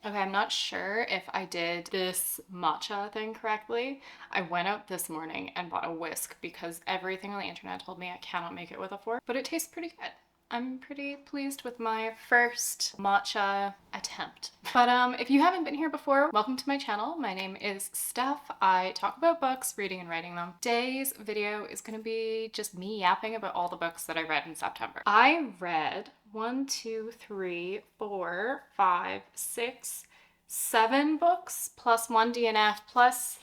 Okay, I'm not sure if I did this matcha thing correctly. I went out this morning and bought a whisk because everything on the internet told me I cannot make it with a fork, but it tastes pretty good. I'm pretty pleased with my first matcha attempt. But if you haven't been here before, welcome to my channel. My name is Steph. I talk about books, reading and writing them. Today's video is going to be just me yapping about all the books that I read in September. I read 1, 2, 3, 4, 5, 6, 7 books plus one DNF plus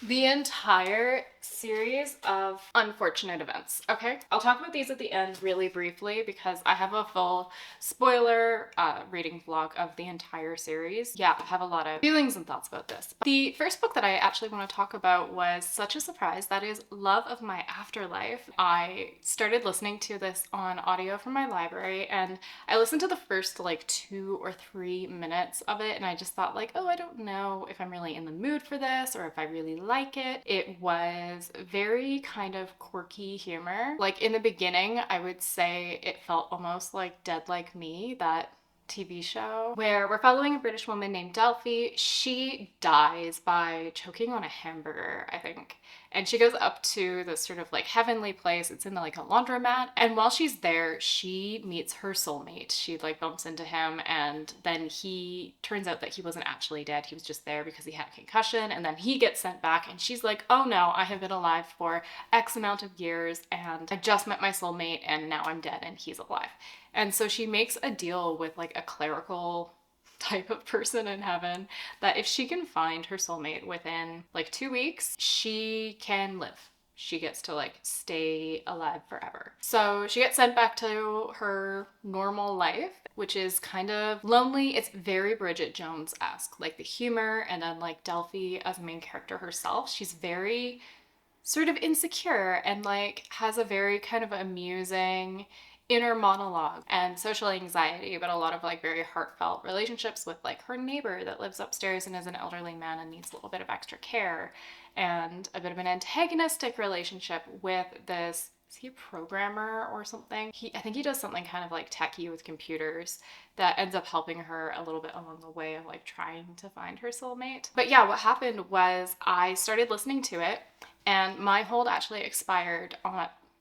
the entire series of unfortunate events. Okay, I'll talk about these at the end really briefly because I have a full spoiler reading vlog of the entire series. Yeah, I have a lot of feelings and thoughts about this. But the first book that I actually want to talk about was such a surprise. That is Love of My Afterlife. I started listening to this on audio from my library and I listened to the first like 2 or 3 minutes of it and I just thought like, oh, I don't know if I'm really in the mood for this or if I really like it. It was very kind of quirky humor. Like in the beginning, I would say it felt almost like Dead Like Me, that TV show where we're following a British woman named Delphi. She dies by choking on a hamburger, I think. And she goes up to this sort of like heavenly place. It's in like a laundromat. And while she's there, she meets her soulmate. She like bumps into him and then he turns out that he wasn't actually dead. He was just there because he had a concussion. And then he gets sent back and she's like, oh no, I have been alive for X amount of years and I just met my soulmate and now I'm dead and he's alive. And so she makes a deal with like a clerical type of person in heaven that if she can find her soulmate within like 2 weeks, she can live. She gets to like stay alive forever. So she gets sent back to her normal life, which is kind of lonely. It's very Bridget Jones-esque, like the humor and then like Delphi as a main character herself. She's very sort of insecure and like has a very kind of amusing inner monologue and social anxiety, but a lot of like very heartfelt relationships with like her neighbor that lives upstairs and is an elderly man and needs a little bit of extra care, and a bit of an antagonistic relationship with this, is he a programmer or something? I think he does something kind of like techie with computers that ends up helping her a little bit along the way of like trying to find her soulmate. But yeah, what happened was I started listening to it and my hold actually expired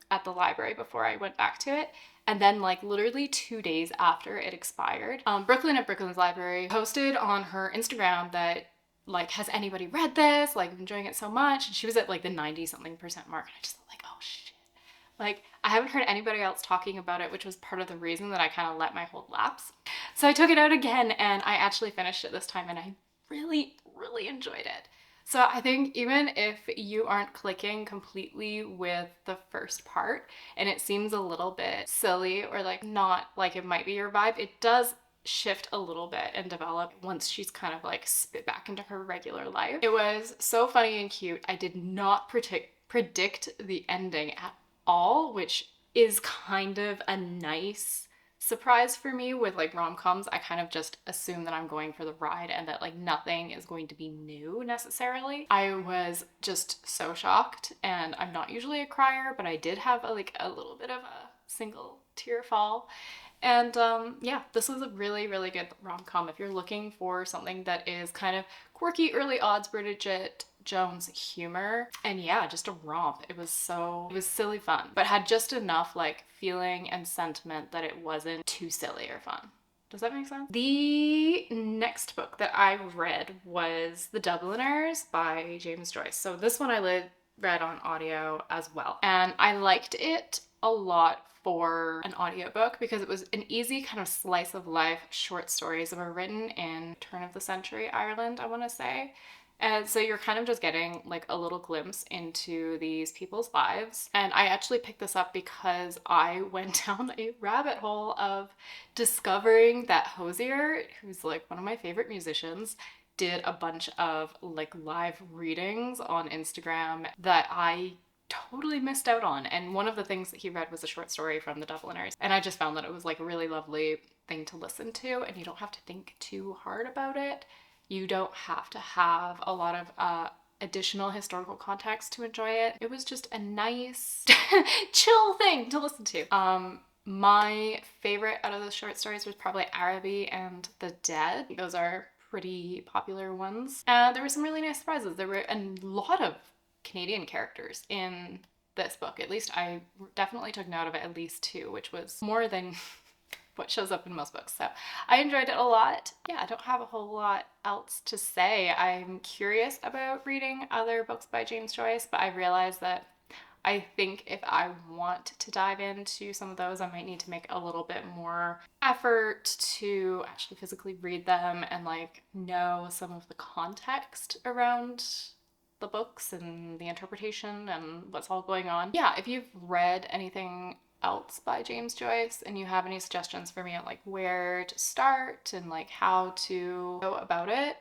at the library before I went back to it. And then like literally 2 days after it expired, Brooklyn at Brooklyn's Library posted on her Instagram that like, has anybody read this? Like, I'm enjoying it so much. And she was at like the 90 something percent mark. And I just thought like, oh shit. Like, I haven't heard anybody else talking about it, which was part of the reason that I kind of let my hold lapse. So I took it out again and I actually finished it this time and I really, really enjoyed it. So I think even if you aren't clicking completely with the first part and it seems a little bit silly or like not like it might be your vibe, it does shift a little bit and develop once she's kind of like spit back into her regular life. It was so funny and cute. I did not predict the ending at all, which is kind of a nice surprise for me with like rom-coms. I kind of just assume that I'm going for the ride and that like nothing is going to be new necessarily. I was just so shocked, and I'm not usually a crier, but I did have a little bit of a single tear fall. And yeah, this was a really, really good rom-com if you're looking for something that is kind of quirky, early odds Bridget Jones humor. And yeah, just a romp. It was silly fun, but had just enough like feeling and sentiment that it wasn't too silly or fun. Does that make sense? The next book that I read was The Dubliners by James Joyce. So this one I read on audio as well. And I liked it a lot for an audiobook because it was an easy kind of slice of life short stories that were written in turn of the century Ireland, I want to say. And so you're kind of just getting like a little glimpse into these people's lives. And I actually picked this up because I went down a rabbit hole of discovering that Hozier, who's like one of my favorite musicians, did a bunch of like live readings on Instagram that I totally missed out on. And one of the things that he read was a short story from the Dubliners. And I just found that it was like a really lovely thing to listen to, and you don't have to think too hard about it. You don't have to have a lot of additional historical context to enjoy it. It was just a nice, chill thing to listen to. My favorite out of the short stories was probably Araby and The Dead. Those are pretty popular ones. There were some really nice surprises. There were a lot of Canadian characters in this book. At least I definitely took note of at least two, which was more than what shows up in most books. So I enjoyed it a lot. Yeah, I don't have a whole lot else to say. I'm curious about reading other books by James Joyce, but I realized that I think if I want to dive into some of those, I might need to make a little bit more effort to actually physically read them and like know some of the context around the books and the interpretation and what's all going on. Yeah, if you've read anything else by James Joyce and you have any suggestions for me on like where to start and like how to go about it,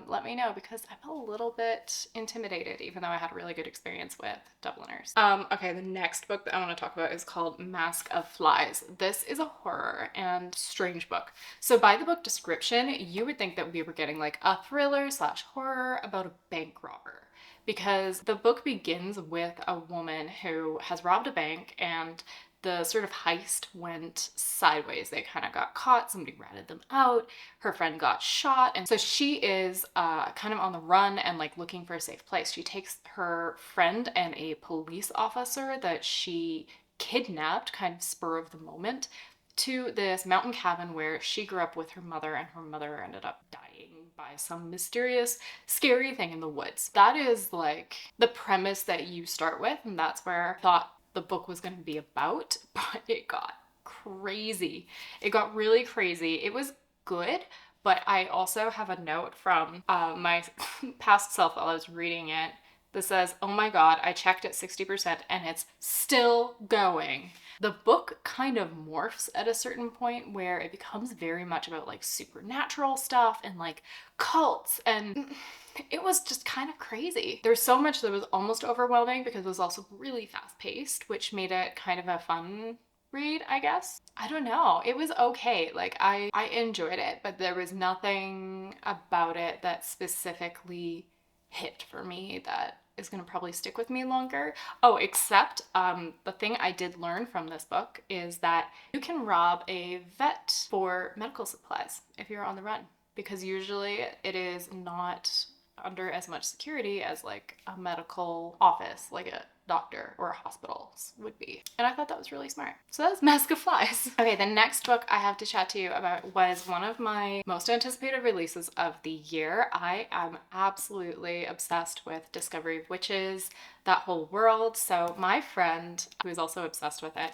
let me know, because I'm a little bit intimidated even though I had a really good experience with Dubliners. Okay, the next book that I want to talk about is called Mask of Flies. This is a horror and strange book. So by the book description, you would think that we were getting like a thriller slash horror about a bank robber, because the book begins with a woman who has robbed a bank and the sort of heist went sideways. They kind of got caught, somebody ratted them out, her friend got shot, and so she is kind of on the run and like looking for a safe place. She takes her friend and a police officer that she kidnapped, kind of spur of the moment, to this mountain cabin where she grew up with her mother, and her mother ended up dying by some mysterious, scary thing in the woods. That is like the premise that you start with, and that's where I thought the book was going to be about, but it got crazy. It got really crazy. It was good, but I also have a note from my past self while I was reading it that says, oh my god, I checked at 60% and it's still going. The book kind of morphs at a certain point where it becomes very much about like supernatural stuff and like cults, and it was just kind of crazy. There's so much that was almost overwhelming because it was also really fast paced, which made it kind of a fun read, I guess. I don't know. It was okay. Like I enjoyed it, but there was nothing about it that specifically hit for me that is going to probably stick with me longer. Oh, except the thing I did learn from this book is that you can rob a vet for medical supplies if you're on the run, because usually it is not under as much security as like a medical office, like a doctor or a hospital would be. And I thought that was really smart. So that's Mask of Flies. Okay, the next book I have to chat to you about was one of my most anticipated releases of the year. I am absolutely obsessed with Discovery of Witches, that whole world. So my friend, who is also obsessed with it,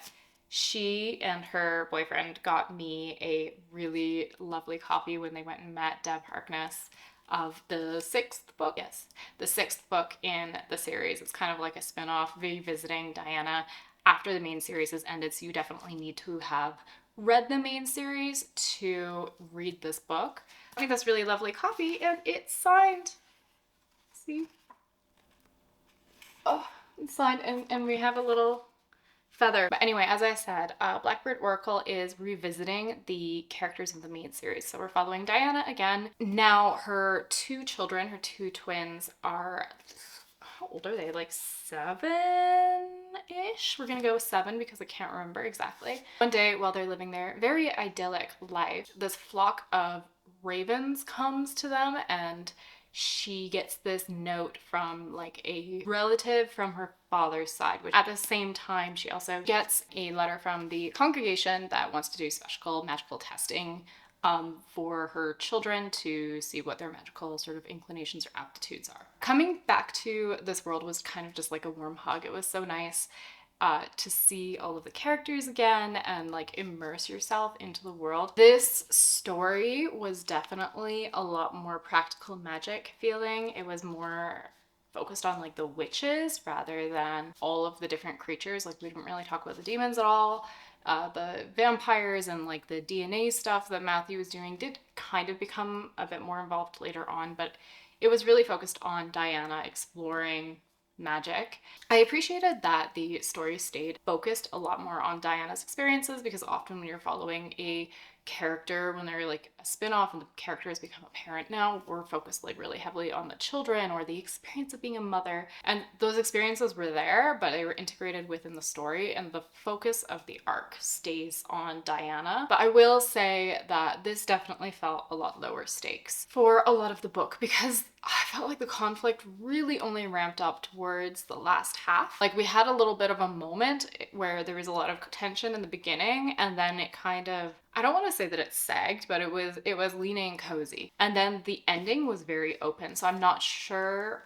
she and her boyfriend got me a really lovely copy when they went and met Deb Harkness of the sixth book. Yes, the sixth book in the series. It's kind of like a spin-off revisiting Diana after the main series has ended, so you definitely need to have read the main series to read this book. I think that's really lovely copy, and it's signed. See? Oh, it's signed, and we have a little feather. But anyway, as I said, Blackbird Oracle is revisiting the characters of the main series. So we're following Diana again. Now her two children, her two twins, are, how old are they? Like 7-ish? We're gonna go with 7 because I can't remember exactly. One day while they're living their very idyllic life, this flock of ravens comes to them, and she gets this note from like a relative from her father's side, which at the same time she also gets a letter from the congregation that wants to do special magical testing for her children to see what their magical sort of inclinations or aptitudes are. Coming back to this world was kind of just like a warm hug. It was so nice to see all of the characters again and like immerse yourself into the world. This story was definitely a lot more practical magic feeling. It was more focused on like the witches rather than all of the different creatures. Like we didn't really talk about the demons at all. The vampires and like the DNA stuff that Matthew was doing did kind of become a bit more involved later on, but it was really focused on Diana exploring magic. I appreciated that the story stayed focused a lot more on Diana's experiences, because often when you're following a character, when they're like a spin-off and the character has become a parent now, we're focused like really heavily on the children or the experience of being a mother. And those experiences were there, but they were integrated within the story, and the focus of the arc stays on Diana. But I will say that this definitely felt a lot lower stakes for a lot of the book, because I felt like the conflict really only ramped up towards the last half. Like, we had a little bit of a moment where there was a lot of tension in the beginning, and then it kind of, I don't want to say that it sagged, but it was leaning cozy. And then the ending was very open. So I'm not sure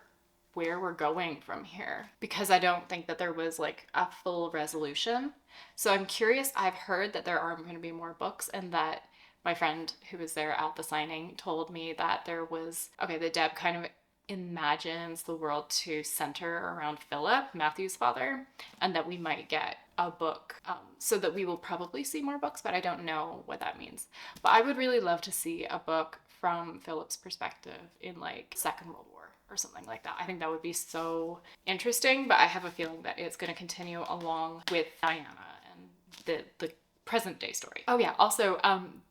where we're going from here, because I don't think that there was like a full resolution. So I'm curious. I've heard that there are going to be more books, and that my friend who was there at the signing told me that there was, okay, the Deb kind of imagines the world to center around Philip, Matthew's father, and that we might get a book. So that we will probably see more books, but I don't know what that means. But I would really love to see a book from Philip's perspective in like Second World War or something like that. I think that would be so interesting, but I have a feeling that it's going to continue along with Diana and the present day story. Oh yeah, also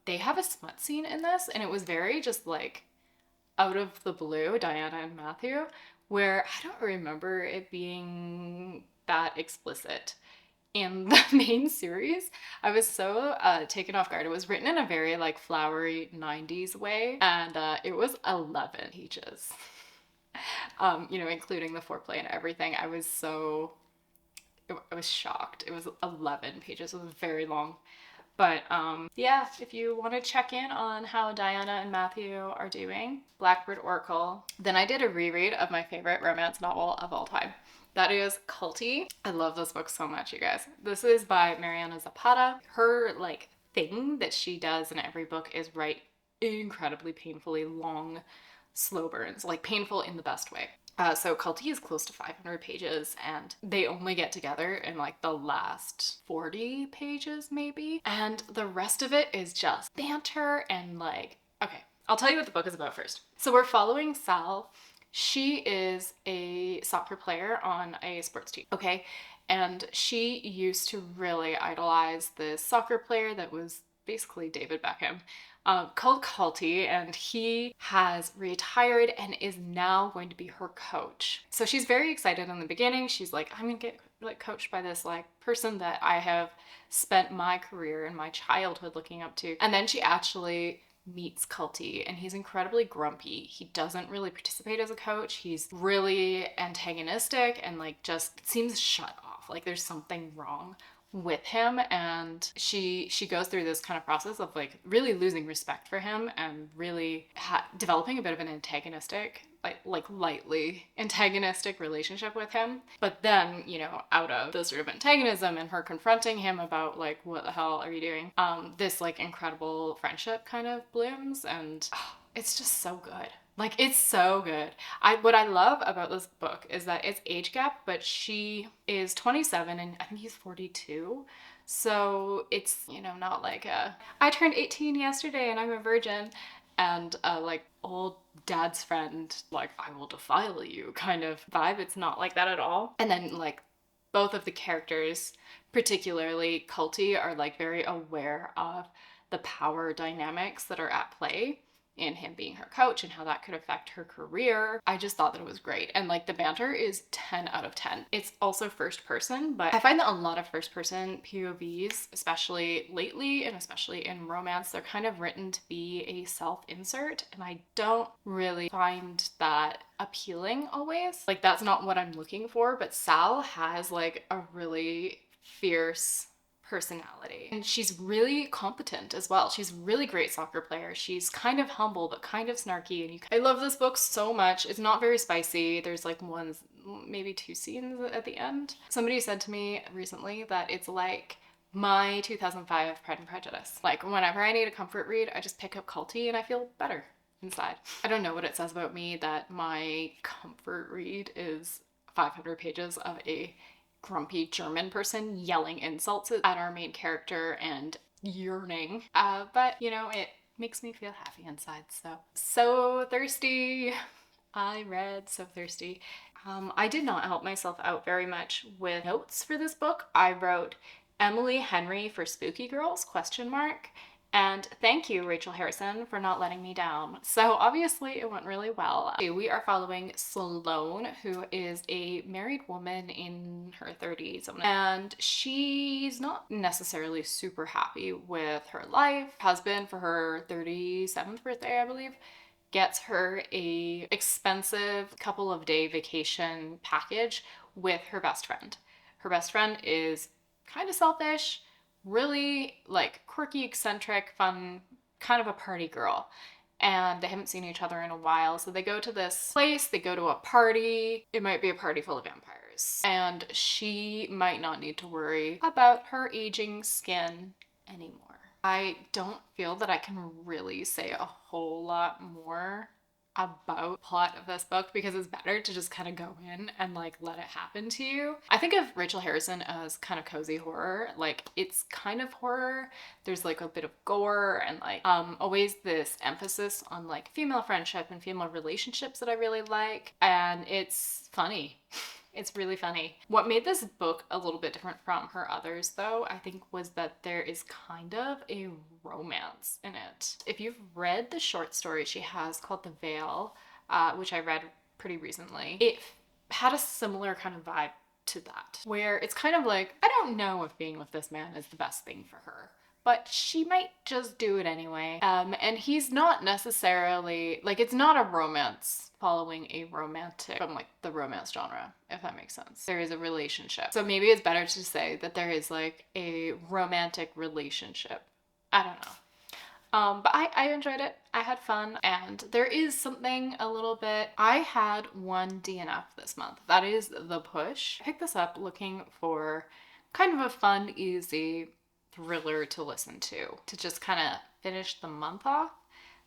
they have a smut scene in this, and it was very just like out of the blue, Diana and Matthew, where I don't remember it being that explicit in the main series. I was so taken off guard. It was written in a very like flowery 90s way, and it was 11 pages. You know, including the foreplay and everything. I was shocked. It was 11 pages. It was very long. But yeah, if you want to check in on how Diana and Matthew are doing, Blackbird Oracle. Then I did a reread of my favorite romance novel of all time. That is Kulti. I love this book so much, you guys. This is by Mariana Zapata. Her like thing that she does in every book is write incredibly painfully long, slow burns, like painful in the best way. So Kulti is close to 500 pages, and they only get together in like the last 40 pages maybe, and the rest of it is just banter and like, okay, I'll tell you what the book is about first. So we're following Sal. She is a soccer player on a sports team, okay? And she used to really idolize this soccer player that was basically David Beckham, called Kulti, and he has retired and is now going to be her coach. So she's very excited in the beginning. She's like, I'm gonna get like coached by this like person that I have spent my career and my childhood looking up to. And then she actually meets Kulti, and he's incredibly grumpy. He doesn't really participate as a coach. He's really antagonistic and like just seems shut off. Like there's something wrong with him, and she goes through this kind of process of like really losing respect for him and really developing a bit of an antagonistic, like lightly antagonistic relationship with him. But then, you know, out of this sort of antagonism and her confronting him about like, what the hell are you doing, this like incredible friendship kind of blooms, and it's just so good. Like, it's so good. What I love about this book is that it's age gap, but she is 27 and I think he's 42. So it's, you know, not like I turned 18 yesterday and I'm a virgin, and like old dad's friend, like, I will defile you kind of vibe. It's not like that at all. And then like both of the characters, particularly Kulti, are like very aware of the power dynamics that are at play in him being her coach and how that could affect her career. I just thought that it was great. And like the banter is 10 out of 10. It's also first person, but I find that a lot of first person POVs, especially lately and especially in romance, they're kind of written to be a self-insert, and I don't really find that appealing always. Like, that's not what I'm looking for, but Sal has like a really fierce personality, and she's really competent as well. She's a really great soccer player. She's kind of humble but kind of snarky, and I love this book so much. It's not very spicy. There's like maybe 2 scenes at the end. Somebody said to me recently that it's like my 2005 Pride and Prejudice. Like, whenever I need a comfort read, I just pick up Kulti and I feel better inside. I don't know what it says about me that my comfort read is 500 pages of a grumpy German person yelling insults at our main character and yearning. But, you know, it makes me feel happy inside. So thirsty. I read So Thirsty. I did not help myself out very much with notes for this book. I wrote Emily Henry for Spooky Girls, ? And thank you, Rachel Harrison, for not letting me down. So obviously it went really well. We are following Sloane, who is a married woman in her 30s. And she's not necessarily super happy with her life. Husband, for her 37th birthday, I believe, gets her a expensive couple of day vacation package with her best friend. Her best friend is kind of selfish, really like quirky, eccentric, fun, kind of a party girl. And they haven't seen each other in a while. So they go to this place, they go to a party. It might be a party full of vampires. And she might not need to worry about her aging skin anymore. I don't feel that I can really say a whole lot more about the plot of this book because it's better to just kind of go in and like let it happen to you. I think of Rachel Harrison as kind of cozy horror. Like it's kind of horror. There's like a bit of gore and like always this emphasis on like female friendship and female relationships that I really like, and it's funny. It's really funny. What made this book a little bit different from her others, though, I think was that there is kind of a romance in it. If you've read the short story she has called The Veil, which I read pretty recently, it had a similar kind of vibe to that, where it's kind of like, I don't know if being with this man is the best thing for her, but she might just do it anyway. And he's not necessarily, like, it's not a romance following a romantic from like the romance genre, if that makes sense. There is a relationship. So maybe it's better to say that there is like a romantic relationship. I don't know. But I enjoyed it. I had fun. And there is something a little bit, I had one DNF this month. That is The Push. I picked this up looking for kind of a fun, easy thriller to listen to just kind of finish the month off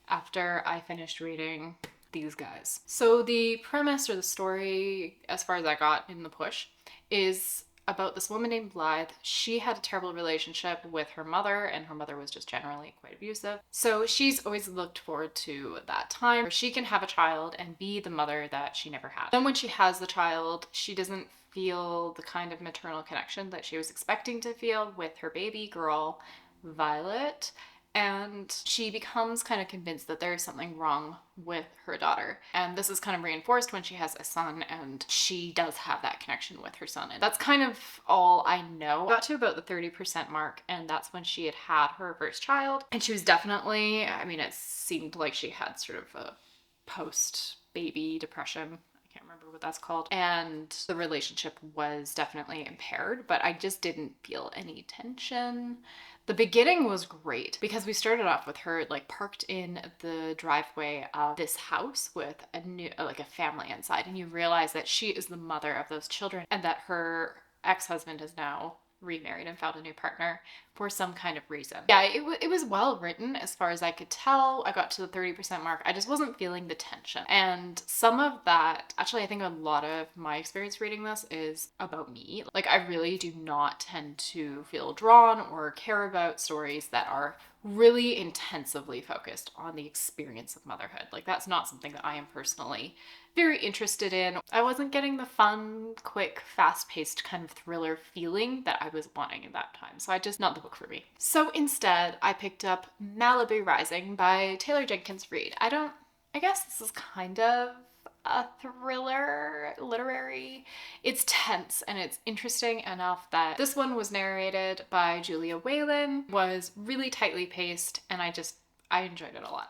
after I finished reading these guys. So the premise or the story, as far as I got in The Push, is about this woman named Blythe. She had a terrible relationship with her mother, and her mother was just generally quite abusive. So she's always looked forward to that time where she can have a child and be the mother that she never had. Then when she has the child, she doesn't feel the kind of maternal connection that she was expecting to feel with her baby girl, Violet. And she becomes kind of convinced that there is something wrong with her daughter. And this is kind of reinforced when she has a son and she does have that connection with her son. And that's kind of all I know. Got to about the 30% mark, and that's when she had had her first child. And she was definitely, I mean, it seemed like she had sort of a post-baby depression. I can't remember what that's called. And the relationship was definitely impaired, but I just didn't feel any tension. The beginning was great because we started off with her like parked in the driveway of this house with a family inside, and you realize that she is the mother of those children and that her ex-husband is now remarried and found a new partner for some kind of reason. Yeah, it was well written as far as I could tell. I got to the 30% mark. I just wasn't feeling the tension. And some of that, actually, I think a lot of my experience reading this is about me. Like, I really do not tend to feel drawn or care about stories that are really intensively focused on the experience of motherhood. Like, that's not something that I am personally very interested in. I wasn't getting the fun, quick, fast-paced kind of thriller feeling that I was wanting at that time. So not the book for me. So instead, I picked up Malibu Rising by Taylor Jenkins Reid. I guess this is kind of a thriller, literary. It's tense and it's interesting enough that this one was narrated by Julia Whalen, was really tightly paced, and I enjoyed it a lot.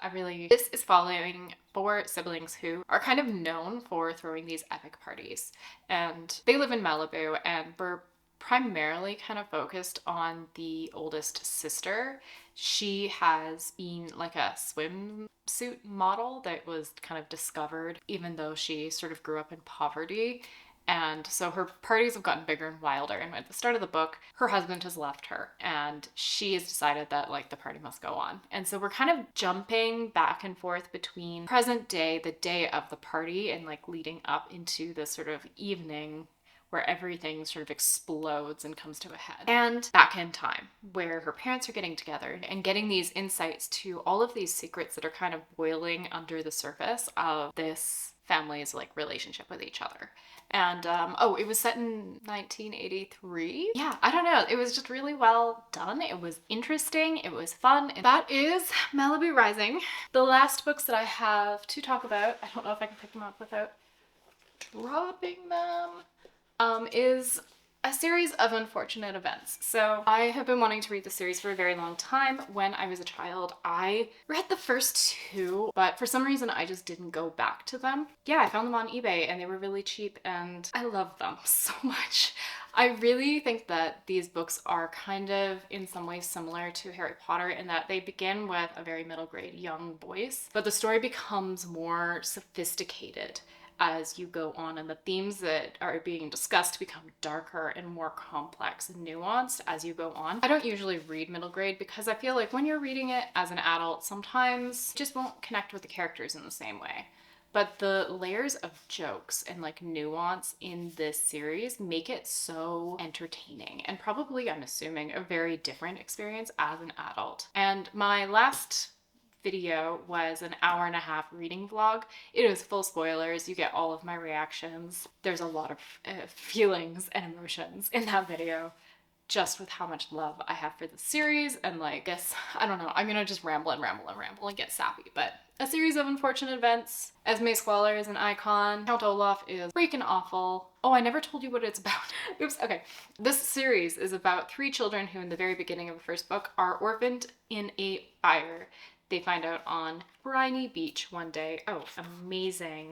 This is following 4 siblings who are kind of known for throwing these epic parties. And they live in Malibu, and we're primarily kind of focused on the oldest sister. She has been like a swimsuit model that was kind of discovered even though she sort of grew up in poverty. And so her parties have gotten bigger and wilder. And at the start of the book, her husband has left her and she has decided that like the party must go on. And so we're kind of jumping back and forth between present day, the day of the party, and like leading up into the sort of evening where everything sort of explodes and comes to a head. And back in time, where her parents are getting together and getting these insights to all of these secrets that are kind of boiling under the surface of this family's like relationship with each other. And oh, it was set in 1983. Yeah, I don't know. It was just really well done. It was interesting. It was fun. And that is Malibu Rising. The last books that I have to talk about, I don't know if I can pick them up without dropping them, is a series of unfortunate events. So I have been wanting to read the series for a very long time. When I was a child, I read the first two, but for some reason I just didn't go back to them. Yeah, I found them on eBay and they were really cheap and I love them so much. I really think that these books are kind of in some ways similar to Harry Potter in that they begin with a very middle grade young voice, but the story becomes more sophisticated as you go on, and the themes that are being discussed become darker and more complex and nuanced as you go on. I don't usually read middle grade because I feel like when you're reading it as an adult, sometimes you just won't connect with the characters in the same way. But the layers of jokes and like nuance in this series make it so entertaining and probably, I'm assuming, a very different experience as an adult. And my last video was an hour-and-a-half reading vlog. It is full spoilers. You get all of my reactions. There's a lot of feelings and emotions in that video, just with how much love I have for the series. And like, guess, I don't know, I'm gonna just ramble and ramble and ramble and get sappy, but a series of unfortunate events. Esme Squalor is an icon. Count Olaf is freaking awful. Oh, I never told you what it's about. Oops, okay. This series is about 3 children who in the very beginning of the first book are orphaned in a fire. They find out on briny beach one day. Oh, amazing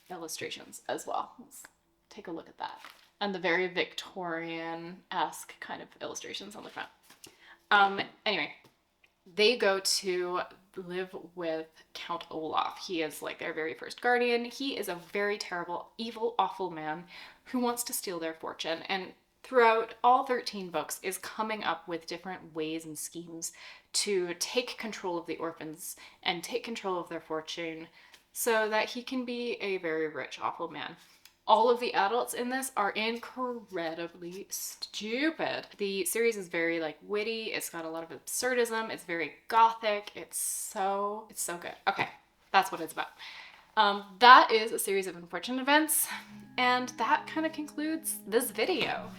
illustrations as well. Let's take a look at that. And the very Victorian-esque kind of illustrations on the front. Anyway, they go to live with Count Olaf. He is like their very first guardian. He is a very terrible, evil, awful man who wants to steal their fortune, and throughout all 13 books is coming up with different ways and schemes to take control of the orphans and take control of their fortune so that he can be a very rich, awful man. All of the adults in this are incredibly stupid. The series is very like witty. It's got a lot of absurdism. It's very gothic. It's so good. Okay, that's what it's about. That is a series of unfortunate events, and that kind of concludes this video.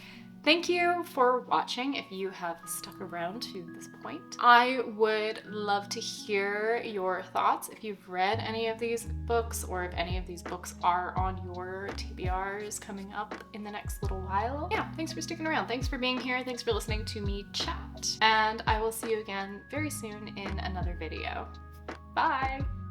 Thank you for watching if you have stuck around to this point. I would love to hear your thoughts if you've read any of these books or if any of these books are on your TBRs coming up in the next little while. Yeah, thanks for sticking around. Thanks for being here. Thanks for listening to me chat. And I will see you again very soon in another video. Bye!